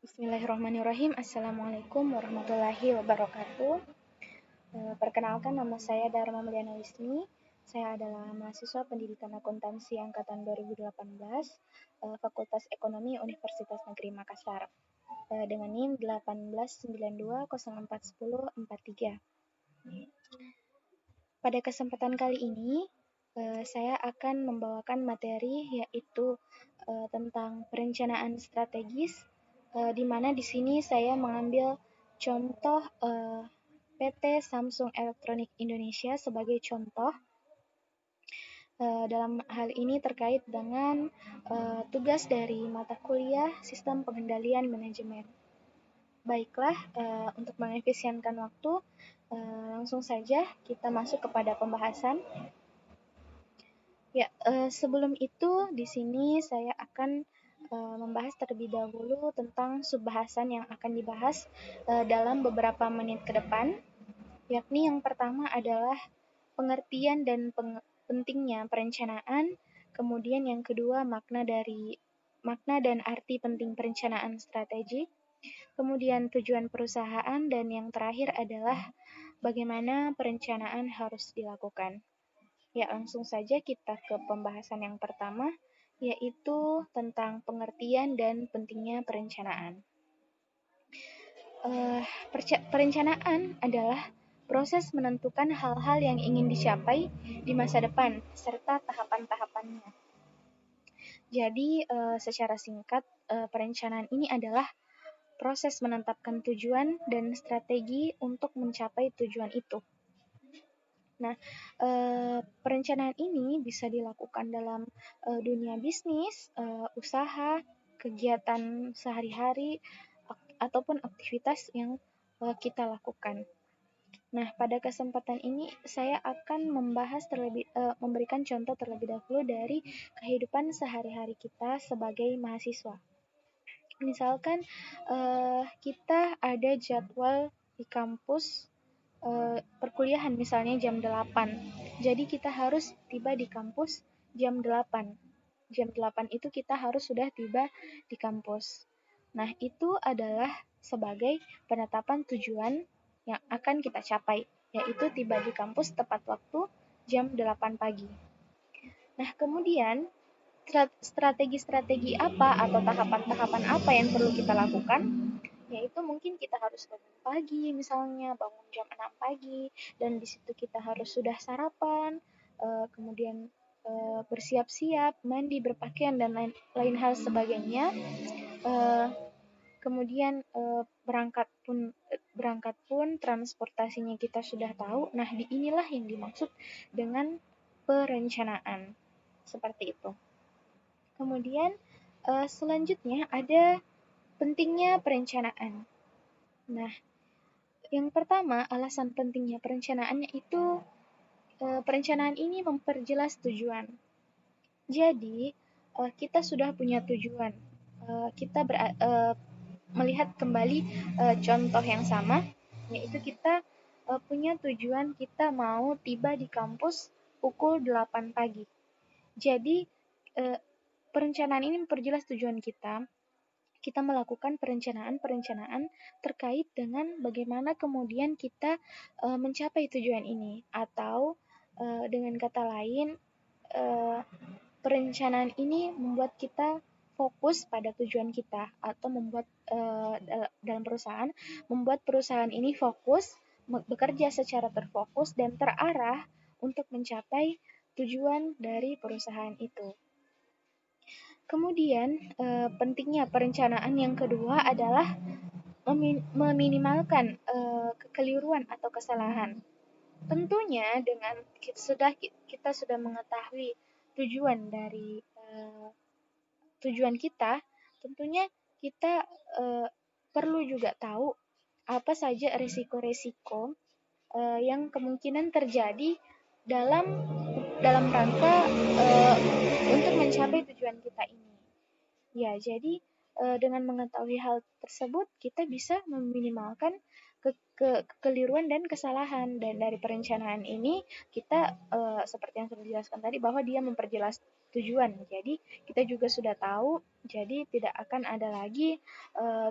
Bismillahirrahmanirrahim. Assalamualaikum warahmatullahi wabarakatuh. Perkenalkan, nama saya Dharma Mulyana Wisni. Saya adalah mahasiswa Pendidikan Akuntansi angkatan 2018, Fakultas Ekonomi Universitas Negeri Makassar, dengan NIM 1892041043. Pada kesempatan kali ini, saya akan membawakan materi yaitu tentang perencanaan strategis, di mana di sini saya mengambil contoh PT Samsung Electronics Indonesia sebagai contoh. Dalam hal ini terkait dengan tugas dari mata kuliah Sistem Pengendalian Manajemen. Baiklah, untuk mengefisienkan waktu, langsung saja kita masuk kepada pembahasan. Ya, sebelum itu di sini saya akan membahas terlebih dahulu tentang subbahasan yang akan dibahas dalam beberapa menit ke depan, yakni yang pertama adalah pengertian dan pentingnya perencanaan, kemudian yang kedua makna dan arti penting perencanaan strategi, kemudian tujuan perusahaan, dan yang terakhir adalah bagaimana perencanaan harus dilakukan. Ya, langsung saja kita ke pembahasan yang pertama, yaitu tentang pengertian dan pentingnya perencanaan. Perencanaan adalah proses menentukan hal-hal yang ingin dicapai di masa depan, serta tahapan-tahapannya. Jadi, secara singkat, perencanaan ini adalah proses menetapkan tujuan dan strategi untuk mencapai tujuan itu. Nah, perencanaan ini bisa dilakukan dalam dunia bisnis, usaha, kegiatan sehari-hari, ataupun aktivitas yang kita lakukan. Nah, pada kesempatan ini saya akan memberikan contoh terlebih dahulu dari kehidupan sehari-hari kita sebagai mahasiswa. Misalkan kita ada jadwal di kampus perkuliahan misalnya jam 8. Jadi kita harus tiba di kampus jam 8. Jam 8 itu kita harus sudah tiba di kampus. Nah, itu adalah sebagai penetapan tujuan yang akan kita capai, yaitu tiba di kampus tepat waktu jam 8 pagi. Nah, kemudian strategi-strategi apa atau tahapan-tahapan apa yang perlu kita lakukan? Yaitu mungkin kita harus bangun pagi, misalnya bangun jam 6 pagi, dan di situ kita harus sudah sarapan, kemudian bersiap-siap, mandi, berpakaian, dan lain hal sebagainya. Kemudian berangkat pun transportasinya kita sudah tahu. Nah, inilah yang dimaksud dengan perencanaan. Seperti itu. Kemudian selanjutnya ada pentingnya perencanaan. Nah, yang pertama, alasan pentingnya perencanaannya itu perencanaan ini memperjelas tujuan. Jadi, kita sudah punya tujuan. Kita melihat kembali contoh yang sama, yaitu kita punya tujuan kita mau tiba di kampus pukul 8 pagi. Jadi, perencanaan ini memperjelas tujuan kita. Kita melakukan perencanaan terkait dengan bagaimana kemudian kita mencapai tujuan ini, atau dengan kata lain, perencanaan ini membuat kita fokus pada tujuan kita, atau membuat dalam perusahaan, membuat perusahaan ini fokus, bekerja secara terfokus dan terarah untuk mencapai tujuan dari perusahaan itu. Kemudian, pentingnya perencanaan yang kedua adalah meminimalkan kekeliruan atau kesalahan. Tentunya dengan kita sudah mengetahui tujuan dari tujuan kita, tentunya kita perlu juga tahu apa saja risiko-risiko yang kemungkinan terjadi dalam rangka untuk mencapai tujuan kita ini. Ya, jadi dengan mengetahui hal tersebut, kita bisa meminimalkan kekeliruan dan kesalahan. Dan dari perencanaan ini, kita seperti yang sudah dijelaskan tadi, bahwa dia memperjelas tujuan. Jadi kita juga sudah tahu, jadi tidak akan ada lagi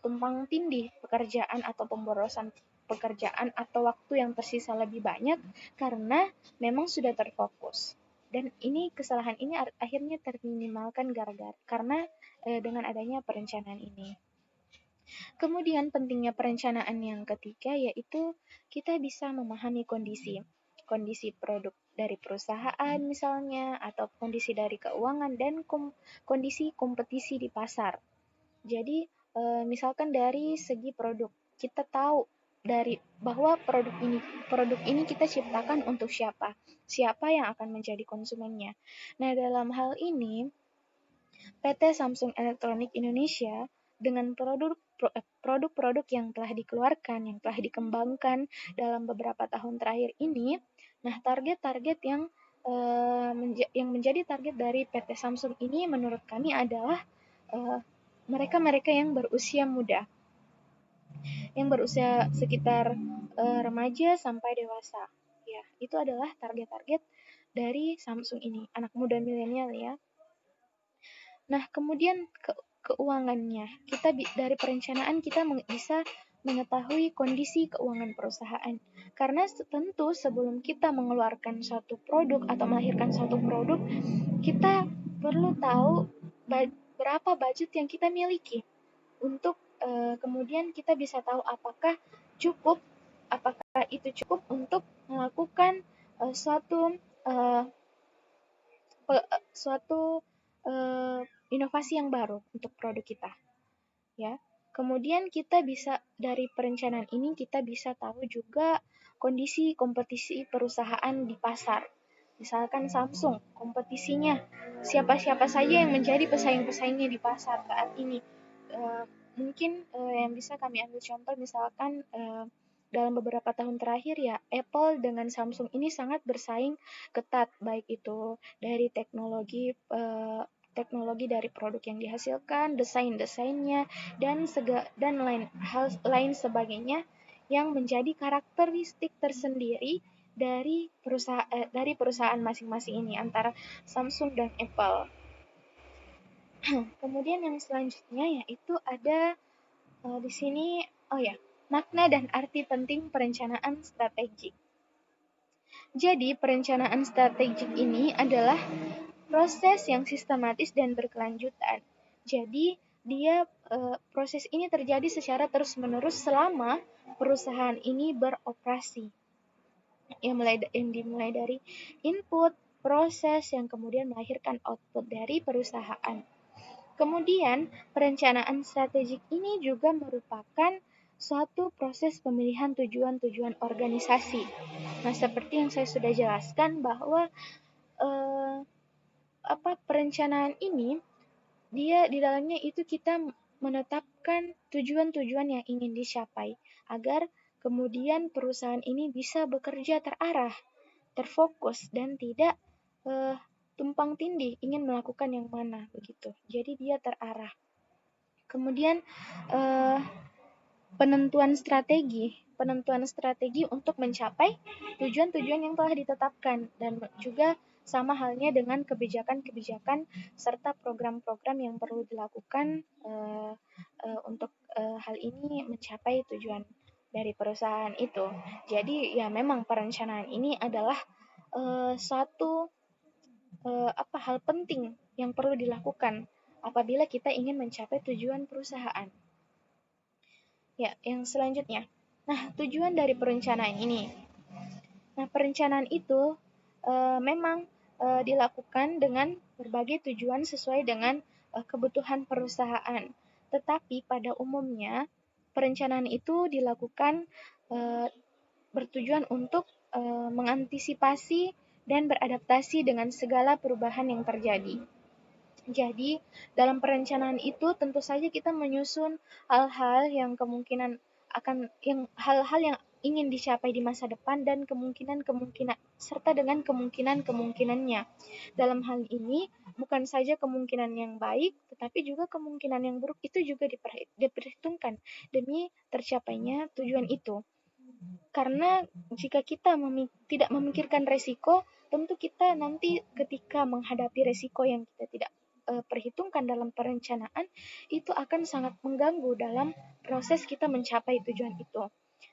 tumpang tindih pekerjaan atau pemborosan pekerjaan atau waktu yang tersisa lebih banyak karena memang sudah terfokus. Dan ini kesalahan ini akhirnya terminimalkan gara-gara karena dengan adanya perencanaan ini. Kemudian pentingnya perencanaan yang ketiga yaitu kita bisa memahami kondisi produk dari perusahaan misalnya atau kondisi dari keuangan dan kondisi kompetisi di pasar. Jadi misalkan dari segi produk kita tahu dari bahwa produk ini kita ciptakan untuk siapa yang akan menjadi konsumennya. Nah, dalam hal ini PT Samsung Electronics Indonesia dengan produk-produk yang telah dikeluarkan, yang telah dikembangkan dalam beberapa tahun terakhir ini, nah target-target yang menjadi target dari PT Samsung ini menurut kami adalah mereka-mereka yang berusia muda, yang berusia sekitar remaja sampai dewasa. Ya, itu adalah target-target dari Samsung ini, anak muda milenial ya. Nah, kemudian keuangannya. Dari perencanaan kita bisa mengetahui kondisi keuangan perusahaan. Karena tentu sebelum kita mengeluarkan suatu produk atau melahirkan suatu produk, kita perlu tahu berapa budget yang kita miliki untuk kemudian kita bisa tahu apakah itu cukup untuk melakukan suatu inovasi yang baru untuk produk kita, ya. Kemudian kita bisa dari perencanaan ini kita bisa tahu juga kondisi kompetisi perusahaan di pasar. Misalkan Samsung, kompetisinya siapa-siapa saja yang menjadi pesaing-pesaingnya di pasar saat ini. Mungkin yang bisa kami ambil contoh misalkan dalam beberapa tahun terakhir ya Apple dengan Samsung ini sangat bersaing ketat, baik itu dari teknologi dari produk yang dihasilkan, desainnya dan lain sebagainya yang menjadi karakteristik tersendiri dari perusahaan masing-masing ini antara Samsung dan Apple. Kemudian yang selanjutnya yaitu ada di sini makna dan arti penting perencanaan strategik. Jadi, perencanaan strategik ini adalah proses yang sistematis dan berkelanjutan. Jadi, proses ini terjadi secara terus-menerus selama perusahaan ini beroperasi. Yang dimulai dari input, proses yang kemudian melahirkan output dari perusahaan. Kemudian, perencanaan strategik ini juga merupakan suatu proses pemilihan tujuan-tujuan organisasi. Nah, seperti yang saya sudah jelaskan bahwa perencanaan ini dia di dalamnya itu kita menetapkan tujuan-tujuan yang ingin dicapai agar kemudian perusahaan ini bisa bekerja terarah, terfokus dan tidak tumpang tindih ingin melakukan yang mana begitu. Jadi dia terarah. Kemudian penentuan strategi untuk mencapai tujuan-tujuan yang telah ditetapkan dan juga sama halnya dengan kebijakan-kebijakan serta program-program yang perlu dilakukan untuk hal ini mencapai tujuan dari perusahaan itu. Jadi ya memang perencanaan ini adalah suatu hal penting yang perlu dilakukan apabila kita ingin mencapai tujuan perusahaan. Ya, yang selanjutnya. Nah, tujuan dari perencanaan ini. Nah, perencanaan itu memang dilakukan dengan berbagai tujuan sesuai dengan kebutuhan perusahaan. Tetapi pada umumnya perencanaan itu dilakukan bertujuan untuk mengantisipasi dan beradaptasi dengan segala perubahan yang terjadi. Jadi, dalam perencanaan itu tentu saja kita menyusun hal-hal yang hal-hal yang ingin dicapai di masa depan dan kemungkinan serta dengan kemungkinannya. Dalam hal ini, bukan saja kemungkinan yang baik, tetapi juga kemungkinan yang buruk itu juga diperhitungkan demi tercapainya tujuan itu. Karena jika kita tidak memikirkan resiko, tentu kita nanti ketika menghadapi resiko yang kita tidak perhitungkan dalam perencanaan, itu akan sangat mengganggu dalam proses kita mencapai tujuan itu.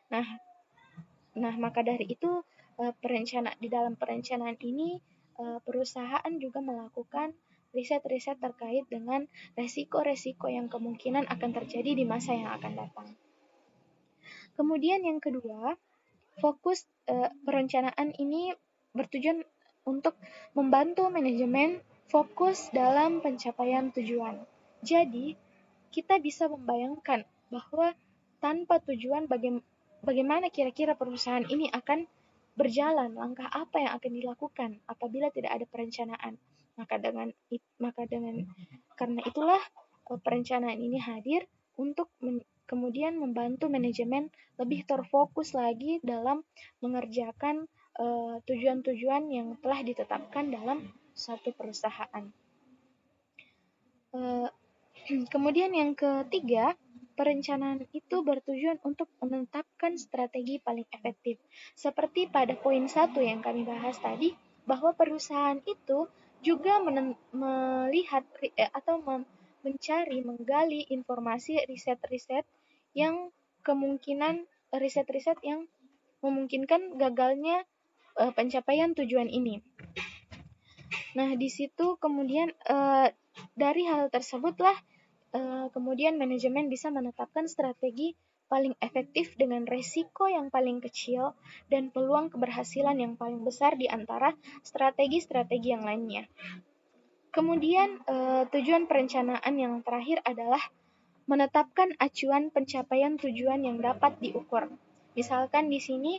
Nah, maka dari itu di dalam perencanaan ini perusahaan juga melakukan riset-riset terkait dengan resiko-resiko yang kemungkinan akan terjadi di masa yang akan datang. Kemudian yang kedua, fokus perencanaan ini bertujuan untuk membantu manajemen fokus dalam pencapaian tujuan. Jadi, kita bisa membayangkan bahwa tanpa tujuan bagaimana kira-kira perusahaan ini akan berjalan, langkah apa yang akan dilakukan apabila tidak ada perencanaan. Karena itulah perencanaan ini hadir untuk kemudian membantu manajemen lebih terfokus lagi dalam mengerjakan tujuan-tujuan yang telah ditetapkan dalam suatu perusahaan. Kemudian yang ketiga, perencanaan itu bertujuan untuk menetapkan strategi paling efektif. Seperti pada poin 1 yang kami bahas tadi, bahwa perusahaan itu juga melihat atau mencari, menggali informasi riset-riset yang memungkinkan gagalnya pencapaian tujuan ini. Nah, di situ kemudian dari hal tersebutlah kemudian manajemen bisa menetapkan strategi paling efektif dengan resiko yang paling kecil dan peluang keberhasilan yang paling besar di antara strategi-strategi yang lainnya. Kemudian tujuan perencanaan yang terakhir adalah menetapkan acuan pencapaian tujuan yang dapat diukur. Misalkan di sini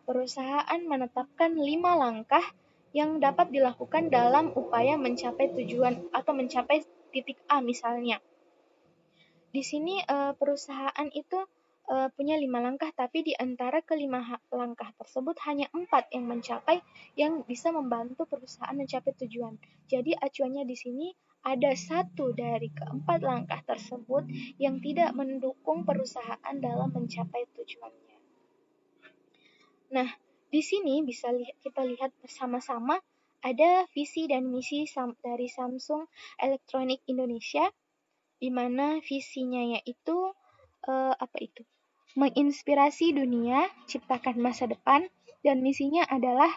perusahaan menetapkan 5 langkah yang dapat dilakukan dalam upaya mencapai tujuan atau mencapai titik A misalnya. Di sini perusahaan itu punya 5 langkah, tapi di antara kelima langkah tersebut hanya 4 yang bisa membantu perusahaan mencapai tujuan. Jadi acuannya di sini ada 1 dari ke-4 langkah tersebut yang tidak mendukung perusahaan dalam mencapai tujuannya. Nah, di sini bisa kita lihat bersama-sama ada visi dan misi dari Samsung Electronics Indonesia, di mana visinya yaitu menginspirasi dunia, ciptakan masa depan, dan misinya adalah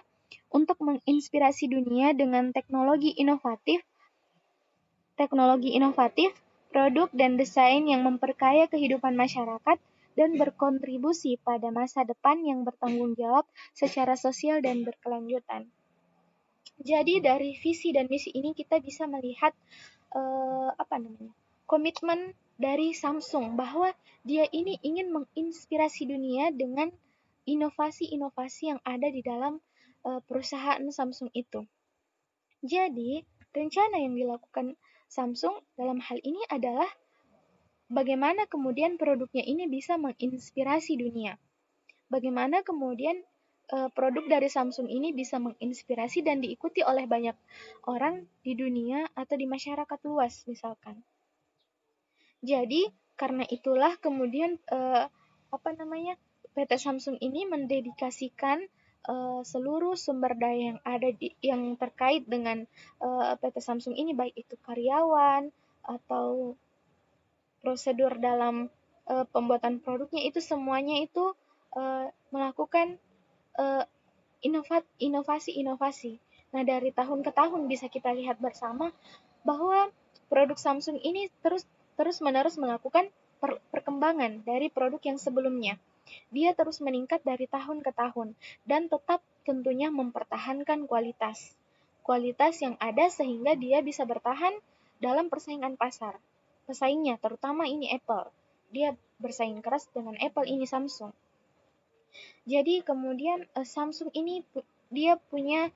untuk menginspirasi dunia dengan teknologi inovatif, produk dan desain yang memperkaya kehidupan masyarakat dan berkontribusi pada masa depan yang bertanggung jawab secara sosial dan berkelanjutan. Jadi dari visi dan misi ini kita bisa melihat komitmen dari Samsung bahwa dia ini ingin menginspirasi dunia dengan inovasi-inovasi yang ada di dalam perusahaan Samsung itu. Jadi, rencana yang dilakukan Samsung dalam hal ini adalah bagaimana kemudian produknya ini bisa menginspirasi dunia. Bagaimana kemudian produk dari Samsung ini bisa menginspirasi dan diikuti oleh banyak orang di dunia atau di masyarakat luas misalkan. Jadi, karena itulah kemudian PT Samsung ini mendedikasikan seluruh sumber daya yang ada yang terkait dengan PT Samsung ini, baik itu karyawan atau prosedur dalam pembuatan produknya, itu semuanya itu melakukan inovasi-inovasi. Nah, dari tahun ke tahun bisa kita lihat bersama bahwa produk Samsung ini terus-menerus melakukan perkembangan dari produk yang sebelumnya. Dia terus meningkat dari tahun ke tahun dan tetap tentunya mempertahankan kualitas yang ada sehingga dia bisa bertahan dalam persaingan pasar. Pesaingnya terutama ini Apple. Dia bersaing keras dengan Apple ini Samsung. Jadi kemudian Samsung ini dia punya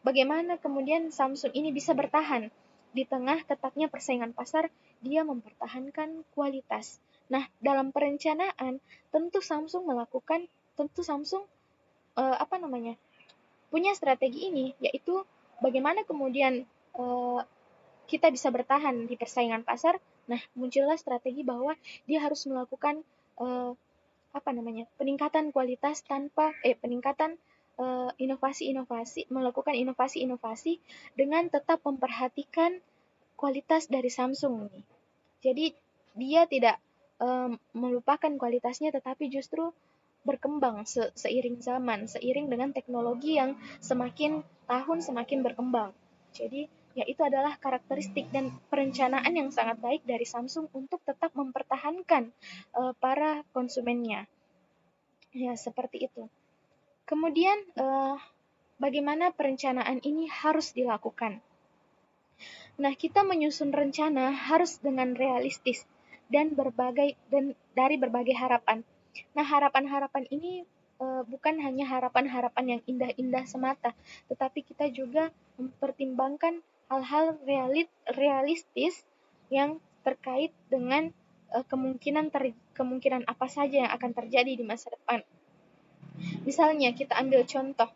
bagaimana kemudian Samsung ini bisa bertahan di tengah ketatnya persaingan pasar, dia mempertahankan kualitas. Nah, dalam perencanaan tentu Samsung punya strategi ini, yaitu bagaimana kemudian kita bisa bertahan di persaingan pasar. Nah, muncullah strategi bahwa dia harus melakukan peningkatan kualitas peningkatan melakukan inovasi-inovasi dengan tetap memperhatikan kualitas dari Samsung nih. Jadi dia tidak melupakan kualitasnya, tetapi justru berkembang seiring zaman, seiring dengan teknologi yang semakin tahun semakin berkembang. Jadi ya itu adalah karakteristik dan perencanaan yang sangat baik dari Samsung untuk tetap mempertahankan para konsumennya. Ya, seperti itu. Kemudian bagaimana perencanaan ini harus dilakukan? Nah, kita menyusun rencana harus dengan realistis dan dari berbagai harapan. Nah, harapan-harapan ini bukan hanya harapan-harapan yang indah-indah semata, tetapi kita juga mempertimbangkan hal-hal realistis yang terkait dengan kemungkinan apa saja yang akan terjadi di masa depan. Misalnya kita ambil contoh,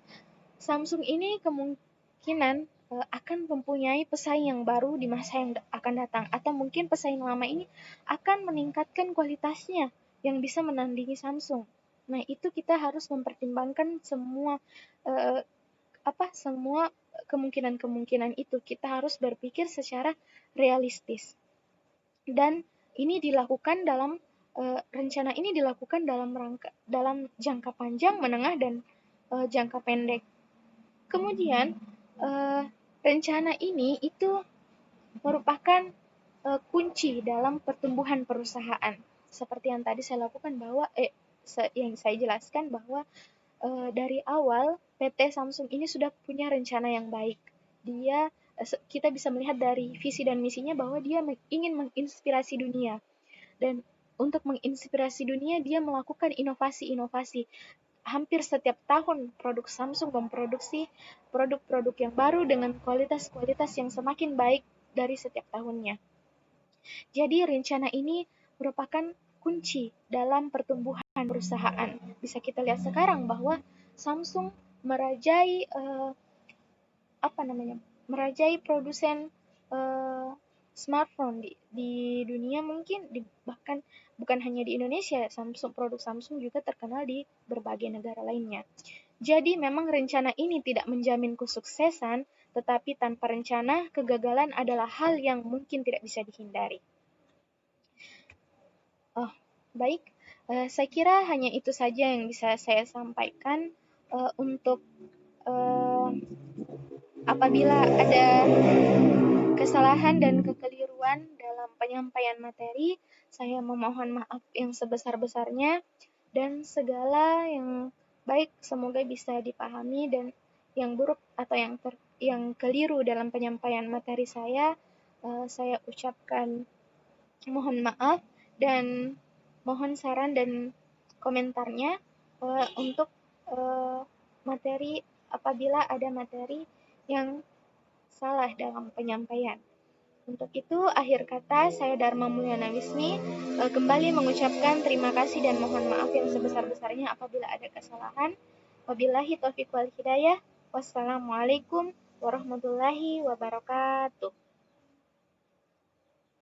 Samsung ini kemungkinan akan mempunyai pesaing yang baru di masa yang akan datang, atau mungkin pesaing lama ini akan meningkatkan kualitasnya yang bisa menandingi Samsung. Nah, itu kita harus mempertimbangkan semua semua kemungkinan-kemungkinan itu. Kita harus berpikir secara realistis. Dan ini dilakukan rencana ini dilakukan dalam jangka panjang, menengah, dan jangka pendek. Kemudian rencana ini itu merupakan kunci dalam pertumbuhan perusahaan. Seperti yang tadi saya lakukan yang saya jelaskan bahwa dari awal PT Samsung ini sudah punya rencana yang baik. Kita bisa melihat dari visi dan misinya bahwa dia ingin menginspirasi dunia. Dan untuk menginspirasi dunia, dia melakukan inovasi-inovasi. Hampir setiap tahun produk Samsung memproduksi produk-produk yang baru dengan kualitas-kualitas yang semakin baik dari setiap tahunnya. Jadi rencana ini merupakan kunci dalam pertumbuhan perusahaan. Bisa kita lihat sekarang bahwa Samsung merajai merajai produsen smartphone di dunia, mungkin bahkan bukan hanya di Indonesia. Produk Samsung juga terkenal di berbagai negara lainnya. Jadi memang rencana ini tidak menjamin kesuksesan, tetapi tanpa rencana, kegagalan adalah hal yang mungkin tidak bisa dihindari. Baik, saya kira hanya itu saja yang bisa saya sampaikan untuk apabila ada kesalahan dan kekeliruan dalam penyampaian materi, saya memohon maaf yang sebesar-besarnya, dan segala yang baik semoga bisa dipahami, dan yang buruk atau yang keliru dalam penyampaian materi saya ucapkan mohon maaf, dan mohon saran dan komentarnya untuk materi apabila ada materi yang salah dalam penyampaian. Untuk itu, akhir kata saya Dharma Mulyana Wismi kembali mengucapkan terima kasih dan mohon maaf yang sebesar-besarnya apabila ada kesalahan. Wabillahi taufiq wal hidayah. Wassalamualaikum warahmatullahi wabarakatuh.